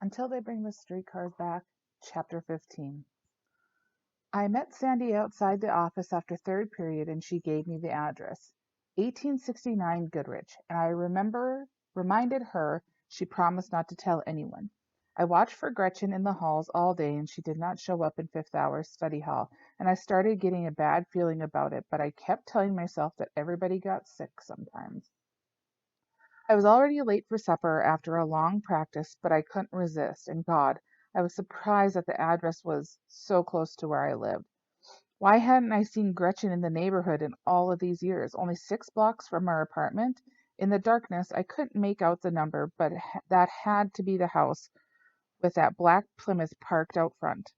Until They Bring the Streetcars Back, Chapter 15. I met Sandy outside the office after third period and she gave me the address. 1869 Goodrich, and I reminded her she promised not to tell anyone. I watched for Gretchen in the halls all day and she did not show up in fifth hour study hall, and I started getting a bad feeling about it, but I kept telling myself that everybody got sick sometimes. I was already late for supper after a long practice, but I couldn't resist, and God, I was surprised that the address was so close to where I lived. Why hadn't I seen Gretchen in the neighborhood in all of these years? Only 6 blocks from our apartment? In the darkness, I couldn't make out the number, but that had to be the house with that black Plymouth parked out front.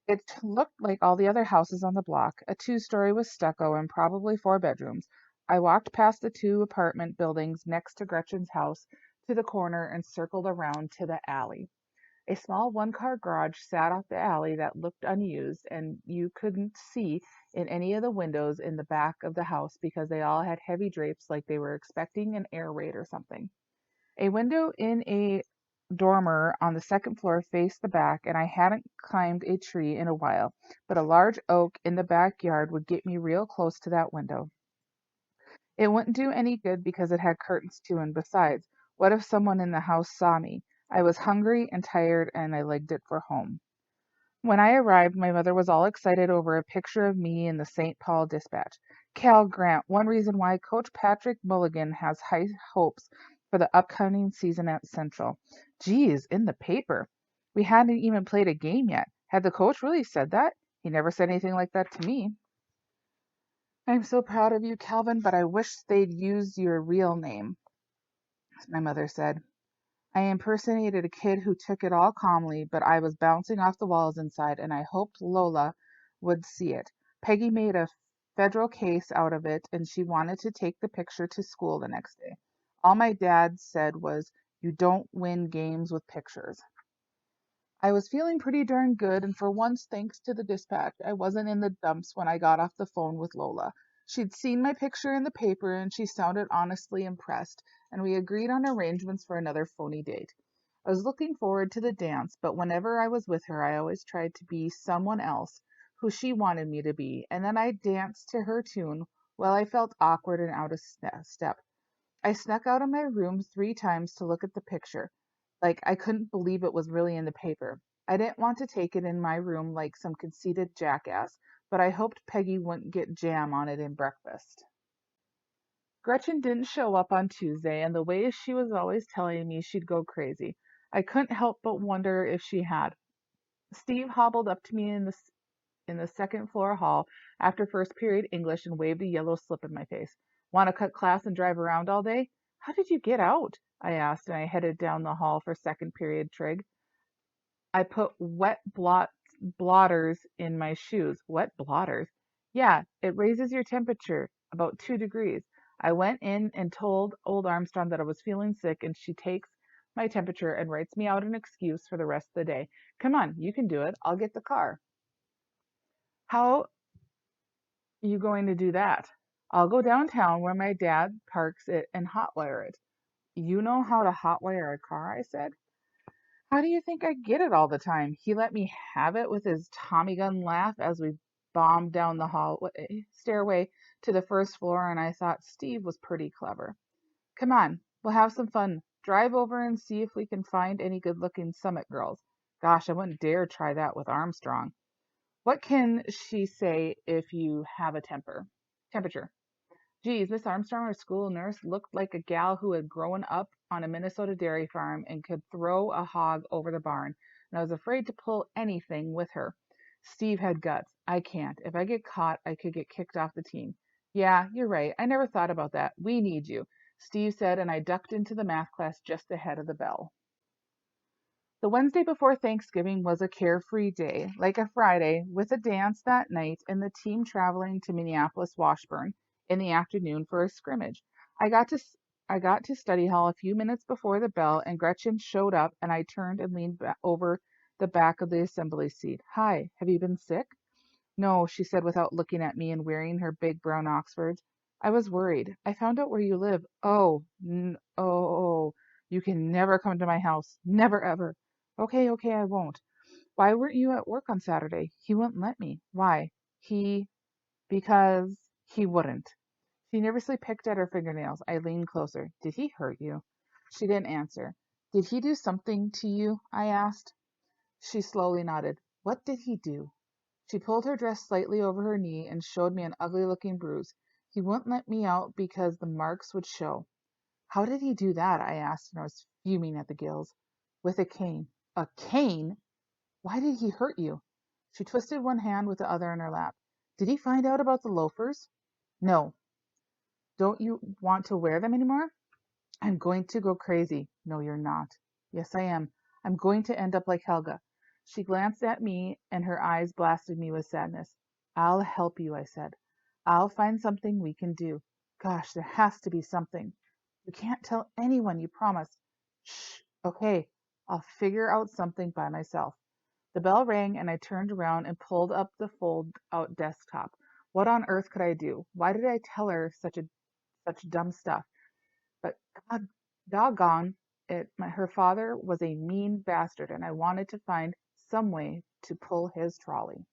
It looked like all the other houses on the block, a two-story with stucco and probably 4 bedrooms. I walked past the 2 apartment buildings next to Gretchen's house to the corner and circled around to the alley. A small one-car garage sat off the alley that looked unused, and you couldn't see in any of the windows in the back of the house because they all had heavy drapes like they were expecting an air raid or something. A window in a dormer on the second floor faced the back, and I hadn't climbed a tree in a while, but a large oak in the backyard would get me real close to that window. It wouldn't do any good because it had curtains too, and besides, what if someone in the house saw me? I was hungry and tired, and I legged it for home. When I arrived, my mother was all excited over a picture of me in the St. Paul Dispatch. Cal Grant, one reason why Coach Patrick Mulligan has high hopes for the upcoming season at Central. Geez, in the paper. We hadn't even played a game yet. Had the coach really said that? He never said anything like that to me. I'm so proud of you, Calvin, but I wish they'd use your real name, my mother said. I impersonated a kid who took it all calmly, but I was bouncing off the walls inside, and I hoped Lola would see it. Peggy made a federal case out of it, and she wanted to take the picture to school the next day. All my dad said was, "You don't win games with pictures." I was feeling pretty darn good, and for once, thanks to the dispatch, I wasn't in the dumps when I got off the phone with Lola. She'd seen my picture in the paper, and she sounded honestly impressed, and we agreed on arrangements for another phony date. I was looking forward to the dance, but whenever I was with her, I always tried to be someone else who she wanted me to be, and then I danced to her tune while I felt awkward and out of step. I snuck out of my room 3 times to look at the picture. Like, I couldn't believe it was really in the paper. I didn't want to take it in my room like some conceited jackass, but I hoped Peggy wouldn't get jam on it in breakfast. Gretchen didn't show up on Tuesday, and the way she was always telling me she'd go crazy. I couldn't help but wonder if she had. Steve hobbled up to me in the second floor hall after first period English and waved a yellow slip in my face. Want to cut class and drive around all day? How did you get out? I asked, and I headed down the hall for second period trig. I put blotters in my shoes. Wet blotters? Yeah, it raises your temperature about 2 degrees. I went in and told old Armstrong that I was feeling sick, and she takes my temperature and writes me out an excuse for the rest of the day. Come on, you can do it. I'll get the car. How you going to do that? I'll go downtown where my dad parks it and hotwire it. You know how to hotwire a car? I said. How do you think I get it all the time? He let me have it with his Tommy gun laugh as we bombed down the stairway to the first floor, and I thought Steve was pretty clever. Come on, we'll have some fun. Drive over and see if we can find any good-looking Summit girls. Gosh, I wouldn't dare try that with Armstrong. What can she say if you have a temperature? Geez, Miss Armstrong, our school nurse, looked like a gal who had grown up on a Minnesota dairy farm and could throw a hog over the barn, and I was afraid to pull anything with her. Steve had guts. I can't. If I get caught, I could get kicked off the team. Yeah, you're right. I never thought about that. We need you, Steve said, and I ducked into the math class just ahead of the bell. The Wednesday before Thanksgiving was a carefree day, like a Friday, with a dance that night and the team traveling to Minneapolis Washburn in the afternoon for a scrimmage. I got to I got to study hall a few minutes before the bell, and Gretchen showed up, and I turned and leaned over the back of the assembly seat. Hi, have you been sick? No, she said without looking at me and wearing her big brown Oxfords. I was worried. I found out where you live. Oh, you can never come to my house. Never ever. Okay, okay, I won't. Why weren't you at work on Saturday? He wouldn't let me. Why? He, because he wouldn't. She nervously picked at her fingernails. I leaned closer. Did he hurt you? She didn't answer. Did he do something to you? I asked. She slowly nodded. What did he do? She pulled her dress slightly over her knee and showed me an ugly-looking bruise. He wouldn't let me out because the marks would show. How did he do that? I asked, and I was fuming at the gills. With a cane. A cane? Why did he hurt you? She twisted one hand with the other in her lap. Did he find out about the loafers? No. Don't you want to wear them anymore? I'm going to go crazy. No, you're not. Yes, I am. I'm going to end up like Helga. She glanced at me and her eyes blasted me with sadness. I'll help you, I said. I'll find something we can do. Gosh, there has to be something. You can't tell anyone, you promised. Shh, okay. I'll figure out something by myself. The bell rang and I turned around and pulled up the fold-out desktop. What on earth could I do? Why did I tell her such dumb stuff? But God doggone it, her father was a mean bastard, and I wanted to find some way to pull his trolley.